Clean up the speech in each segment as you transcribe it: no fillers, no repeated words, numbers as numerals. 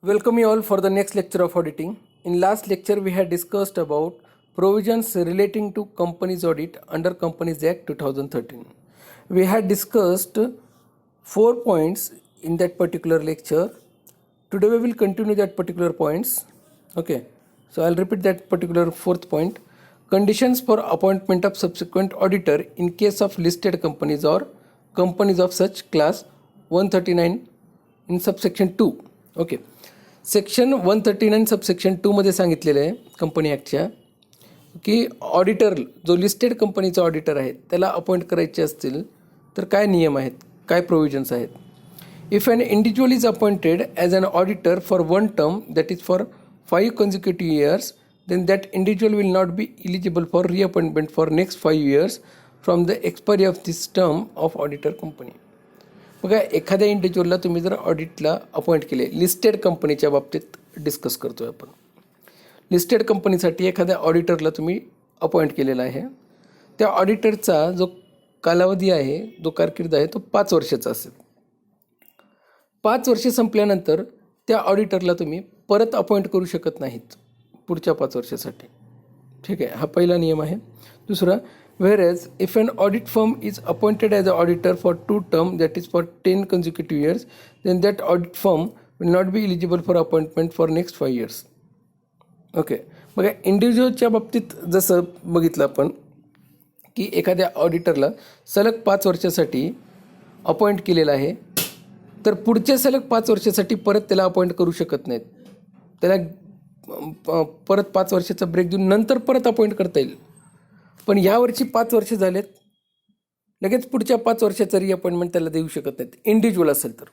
Welcome you all for the next lecture of auditing. In last lecture we had discussed about provisions relating to companies audit under Companies Act 2013. We had discussed 4 points in that particular lecture. Today we will continue that particular points. Okay, so I'll repeat that particular fourth point. Conditions for appointment of subsequent auditor in case of listed companies or companies of such class 139 in subsection 2. Okay, section 139 subsection 2 मध्ये सांगितलेलं आहे company ॲक्टच्या की auditor जो listed कंपनीचा auditor आहे त्याला appoint करायचे असतील तर काय नियम आहेत, काय प्रोव्हिजन्स आहेत. If an individual is appointed as an auditor for one term that is for 5 consecutive years, then that individual will not be eligible for reappointment for next 5 years from the expiry of this term of auditor company. बघा, एखाद्या इंडिव्हिज्युअलला तुम्ही जर ऑडिटला appoint केले, listed कंपनीच्या बाबतीत discuss करतोय आपण. Listed कंपनीसाठी एखाद्या ऑडिटरला तुम्ही अपॉइंट केलेला आहे, त्या ऑडिटरचा जो कालावधी आहे, जो कारकीर्द आहे तो 5 वर्षाचा असेल. 5 वर्षे संपल्यानंतर त्या ऑडिटरला तुम्ही परत अपॉइंट करू शकत नाहीत पुढच्या 5 वर्षासाठी. ठीक आहे, हा पहिला नियम आहे. दुसरा, whereas if an audit firm is appointed as an auditor for 2 terms that is for 10 consecutive years, then that audit firm will not be eligible for appointment for next 5 years. Okay, बघा इंडिव्हिज्युअलच्या बाबतीत जसं बघितलं आपण की एखाद्या ऑडिटरला सलग 5 वर्षासाठी appoint केलेलं आहे, तर पुढच्या सलग 5 वर्षासाठी परत त्याला अपॉइंट करू शकत नाहीत. त्याला परत 5 वर्षाचा ब्रेक देऊन नंतर परत अपॉइंट करता येईल. पण यावर्षी 5 वर्ष झालेत, लगेच पुढच्या 5 वर्षाचा रिअपॉइंटमेंट त्याला देऊ शकत नाहीत इंडिव्हिज्युअल असेल तर.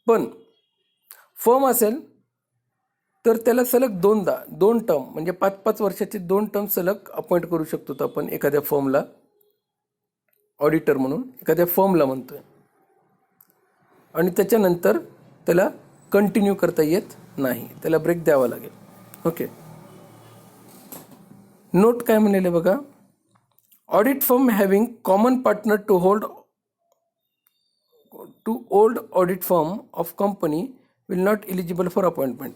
पण फर्म असेल तर त्याला सलग 2 टर्म म्हणजे 5-5 वर्षाचे 2 टर्म सलग अपॉइंट करू शकतो आपण एखाद्या फर्मला ऑडिटर म्हणून, एखाद्या फर्मला म्हणतोय. आणि त्याच्यानंतर त्याला कंटिन्यू करता येत नाही, त्याला ब्रेक द्यावा लागेल. ओके, नोट काय म्हणलेलं बघा, audit firm having common partner to old audit firm of company will not eligible for appointment.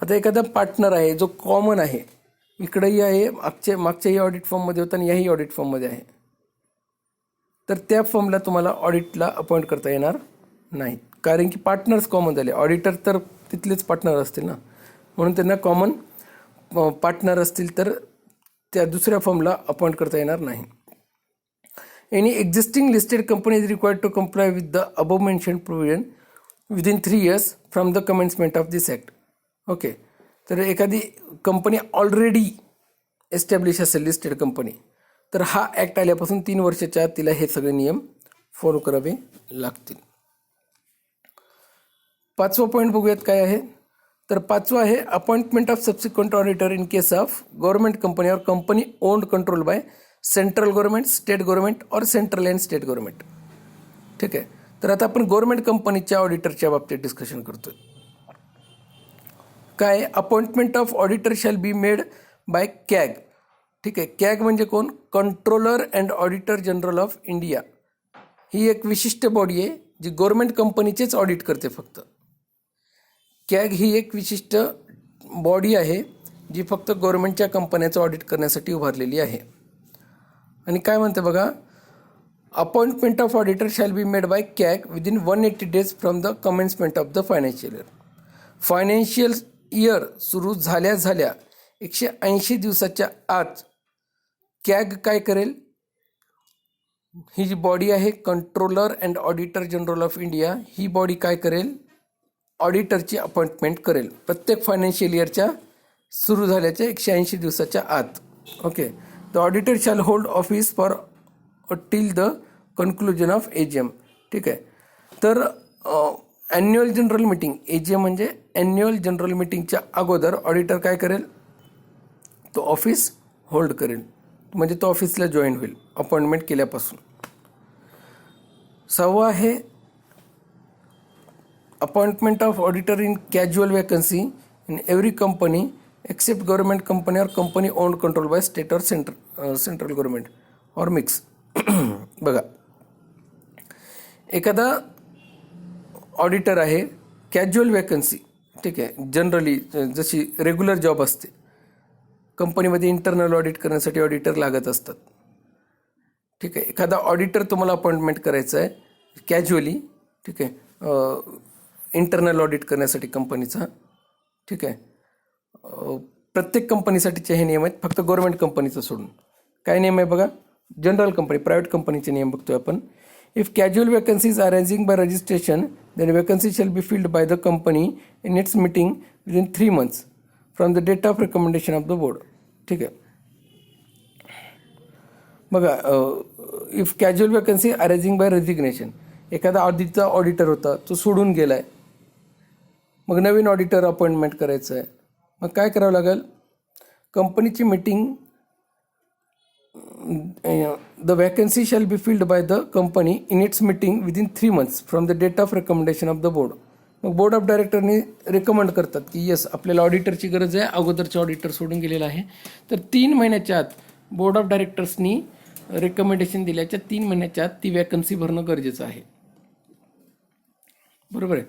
आता एखादा पार्टनर आहे जो कॉमन आहे, इकडेही आहे, मागच्याही ऑडिट फर्ममध्ये होता आणि याही ऑडिट फर्ममध्ये आहे, तर त्या फर्मला तुम्हाला ऑडिटला अपॉइंट करता येणार नाही, कारण की पार्टनर्स कॉमन झाले. ऑडिटर तर तिथलेच पार्टनर असतील ना, म्हणून त्यांना कॉमन पार्टनर असतील तर त्या दुसऱ्या फर्मला अपॉइंट करता येणार नाही. Any existing listed company is required to comply with the above mention provision within 3 years from the commencement of this act. Okay, तर एखादी कंपनी ऑलरेडी एस्टॅब्लिश असेल लिस्टेड कंपनी, तर हा ॲक्ट आल्यापासून 3 वर्षाच्या आत तिला हे सगळे नियम फॉलो करावे लागतील. 5वा पॉईंट बघूयात काय आहे. तर 5वा आहे appointment of subsequent auditor in case of government company और company owned control by central government, state government और सेंट्रल अँड स्टेट गव्हर्नमेंट. ठीक आहे, तर आता आपण गव्हर्नमेंट कंपनीच्या ऑडिटरच्या बाबतीत डिस्कशन करतोय. काय, appointment of auditor shall be made by CAG. ठीक आहे, कॅग म्हणजे कोण, controller and auditor general of India. ही एक विशिष्ट बॉडी आहे जी गव्हर्नमेंट कंपनीचेच ऑडिट करते फक्त. कॅग ही एक विशिष्ट बॉडी आहे जी फक्त गव्हर्नमेंटच्या कंपन्याचं ऑडिट करण्यासाठी उभारलेली आहे. आणि काय म्हणते बघा, appointment of auditor shall be made by CAG within 180 days from the commencement of the financial year. Financial year सुरू झाल्या 180 दिवसाच्या आत कॅग काय करेल, ही जी बॉडी आहे controller and auditor general of India, he body काय करेल, ऑडिटरची अपॉइंटमेंट करेल प्रत्येक फायनान्शियल इयरच्या सुरू झाल्याच्या 180 दिवसाच्या आत. Okay, the auditor shall hold office for till the conclusion of AGM. ठीक आहे, तर ॲन्युअल जनरल मीटिंग, AGM म्हणजे ॲन्युअल जनरल मीटिंगच्या अगोदर ऑडिटर काय करेल, तो ऑफिस होल्ड करेल, म्हणजे तो ऑफिसला जॉईन होईल अपॉइंटमेंट केल्यापासून. 6वा आहे appointment of auditor in casual vacancy in every company except government company और company owned control by state और सेंट्रल गव्हर्नमेंट और मिक्स. बघा, एखादा ऑडिटर आहे कॅज्युअल वॅकन्सी, ठीक आहे, जनरली जशी रेग्युलर जॉब असते कंपनीमध्ये इंटरनल ऑडिट करण्यासाठी ऑडिटर लागत असतात, ठीक आहे. एखादा ऑडिटर तुम्हाला अपॉइंटमेंट करायचं आहे कॅज्युअली, ठीक आहे, इंटरनल ऑडिट करण्यासाठी कंपनीचा, ठीक आहे. प्रत्येक कंपनीसाठीचे हे नियम आहेत, फक्त गव्हर्नमेंट कंपनीचं सोडून. काय नियम आहे बघा, जनरल कंपनी, प्रायव्हेट कंपनीचे नियम बघतोय आपण. If casual vacancies are rising by registration then vacancy shall be filled by the company in its meeting within 3 months from the date of recommendation of the board, ठीक आहे. बघा, if casual vacancy arising by resignation, एखादा आधीचा auditor होता तो सोडून गेला आहे, मग नवीन ऑडिटर अपॉइंटमेंट करायचं आहे, मग काय करावं लागेल, कंपनीची meeting, the vacancy shall be filled by the company in its meeting within 3 months from the date of recommendation of the board. मग बोर्ड ऑफ डायरेक्टरनी रेकमेंड करतात की येस आपल्याला ऑडिटरची गरज आहे, अगोदरचा ऑडिटर सोडून गेलेला आहे, तर 3 महिन्याच्या आत बोर्ड ऑफ डायरेक्टर्सनी रेकमेंडेशन दिल्याच्या 3 महिन्याच्या आत ती वॅकन्सी भरणं गरजेचं आहे, बरोबर आहे.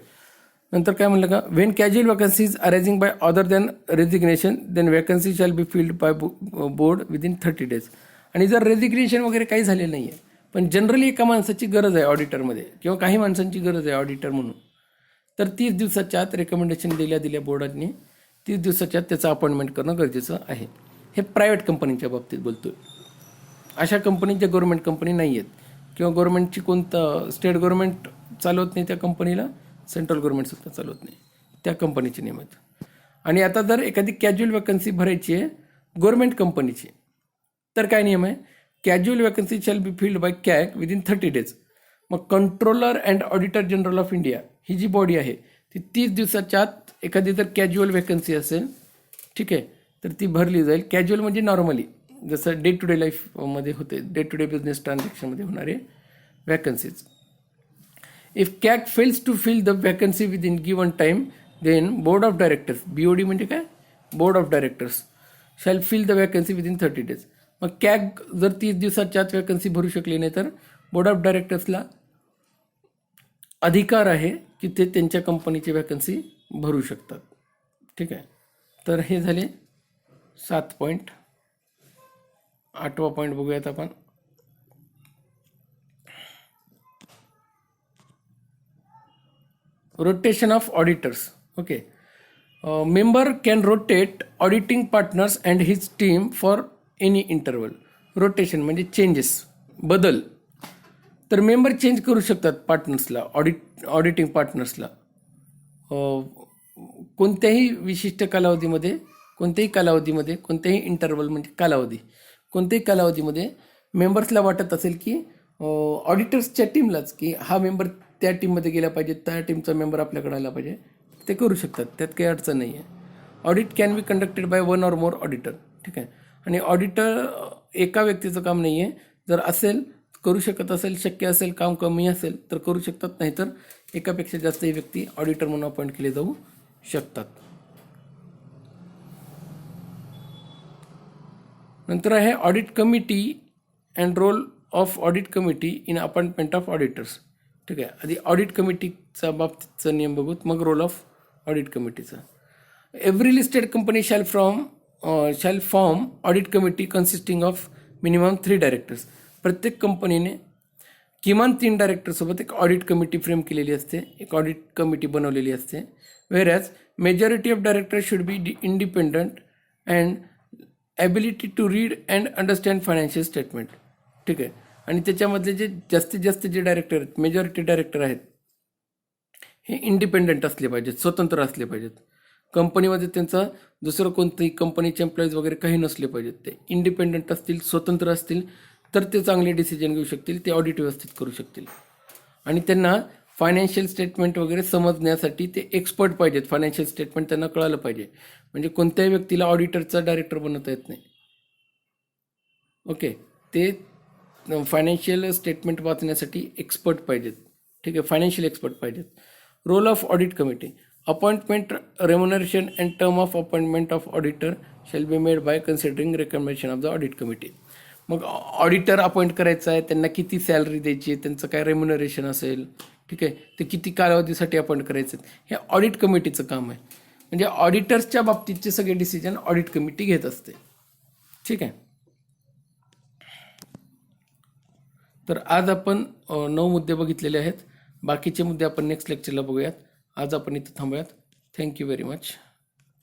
नंतर काय म्हणलं का, when casual vacancies arising by other than resignation then vacancy shall be filled by board within 30 days. आणि जर रेझिग्नेशन वगैरे काही झालेलं नाही आहे, पण जनरली एका माणसाची गरज आहे ऑडिटरमध्ये किंवा काही माणसांची गरज आहे ऑडिटर म्हणून, तर 30 दिवसाच्या आत रेकमेंडेशन दिल्या बोर्डाने 30 दिवसाच्या आत त्याचं अपॉइंटमेंट करणं गरजेचं आहे. हे प्रायव्हेट कंपनीच्या बाबतीत बोलतोय. अशा कंपनीच्या गव्हर्नमेंट कंपनी नाही आहेत किंवा गव्हर्नमेंटची कोणतं स्टेट गव्हर्नमेंट चालवत नाही त्या कंपनीला, सेंट्रल गव्हर्नमेंटसुद्धा चालवत नाही, त्या कंपनीचे नियम आहेत. आणि आता जर एखादी कॅज्युअल वॅकन्सी भरायची आहे गव्हर्नमेंट कंपनीची, तर काय नियम आहे, casual vacancy shall be filled by CAG within 30 days. मग controller and auditor general of India ही जी बॉडी आहे ती 30 दिवसाच्या आत एखादी जर कॅज्युअल वॅकन्सी असेल, ठीक आहे, तर ती भरली जाईल. कॅज्युअल म्हणजे नॉर्मली जसं डे टू डे लाईफमध्ये होते, डे टू डे बिझनेस ट्रान्झॅक्शनमध्ये होणारे vacancies. If CAG fails to fill the vacancy within given time then board of directors, BOD म्हणजे काय, board of directors, shall fill the vacancy within 30 days. मग CAG जर 30 दिवसाच्या आत वॅकन्सी भरू शकली नाही तर बोर्ड ऑफ डायरेक्टर्सला अधिकार आहे की ते त्यांच्या कंपनीची वॅकन्सी भरू शकतात, ठीक आहे. तर हे झाले 7 पॉईंट. 8वा पॉईंट बघूयात आपण. Rotation of auditors. Okay, member can rotate auditing partners and his team for any interval. Rotation म्हणजे चेंजेस, बदल. तर मेंबर चेंज करू शकतात पार्टनर्सला, ऑडिटिंग पार्टनर्सला कोणत्याही विशिष्ट कालावधीमध्ये, कोणत्याही इंटरवल म्हणजे कालावधी, कोणत्याही कालावधीमध्ये मेंबर्सला वाटत असेल की ऑडिटर्सच्या टीमलाच की हा मेंबर त्या टीममध्ये गेला पाहिजे, त्या टीमचा मेंबर आपल्याकडे आला पाहिजे, ते करू शकतात, त्यात काही अडचण नाही आहे. Audit can be conducted by 1 or more auditor, ठीक आहे. आणि ऑडिटर एका व्यक्तीचं काम नाही आहे, जर असेल करू शकत असेल, शक्य असेल, काम कमी असेल तर करू शकतात, नाही तर एकापेक्षा जास्तही व्यक्ती ऑडिटर म्हणून अपॉइंट केले जाऊ शकतात. नंतर आहे audit committee and role of audit committee in appointment of auditors, ठीक आहे. आधी ऑडिट कमिटीचा बाबतीतचा नियम बघूत, मग रोल ऑफ ऑडिट कमिटीचा. Every listed company shall form audit committee consisting of minimum 3 directors. प्रत्येक कंपनीने किमान 3 डायरेक्टरसोबत एक ऑडिट कमिटी फ्रेम केलेली असते, एक ऑडिट कमिटी बनवलेली असते. Whereas majority of director should be independent and ability to read and understand financial statement, ठीक आहे. आणि त्याच्यामधले जे जास्तीत जास्त जे डायरेक्टर आहेत, मेजॉरिटी डायरेक्टर आहेत, हे इंडिपेंडंट असले पाहिजेत, स्वतंत्र असले पाहिजेत. कंपनीमध्ये त्यांचा दुसरं कोणतंही कंपनीचे एम्प्लॉईज वगैरे काही नसले पाहिजेत, ते इंडिपेंडंट असतील, स्वतंत्र असतील, तर ते चांगले डिसिजन घेऊ शकतील, ते ऑडिट व्यवस्थित करू शकतील. आणि त्यांना फायनान्शियल स्टेटमेंट वगैरे समजण्यासाठी ते एक्सपर्ट पाहिजेत, फायनान्शियल स्टेटमेंट त्यांना कळालं पाहिजे. म्हणजे कोणत्याही व्यक्तीला ऑडिटरचा डायरेक्टर बनवता येत नाही. ओके, ते फायनान्शियल स्टेटमेंट वाचण्यासाठी एक्सपर्ट पाहिजेत, ठीक आहे, फायनान्शियल एक्सपर्ट पाहिजेत. Role of audit committee. Appointment, remuneration and term of appointment of auditor shall be made by considering recommendation of the audit committee. मग ऑडिटर अपॉइंट करायचं आहे, त्यांना किती सॅलरी द्यायची, त्यांचं काय रेम्युनरेशन असेल ठीक आहे, ते किती कालावधीसाठी अपॉइंट करायचे हे ऑडिट कमिटीचं काम आहे. म्हणजे ऑडिटर्सच्या बाबतीतचे सगळे डिसिजन ऑडिट कमिटी घेत असते. ठीक आहे. तर आज आपण 9 मुद्दे बघितलेले आहेत. बाकीचे मुद्दे आपण नेक्स्ट लेक्चरला बघूयात. आज आपण इथं थांबूयात. Thank you very much.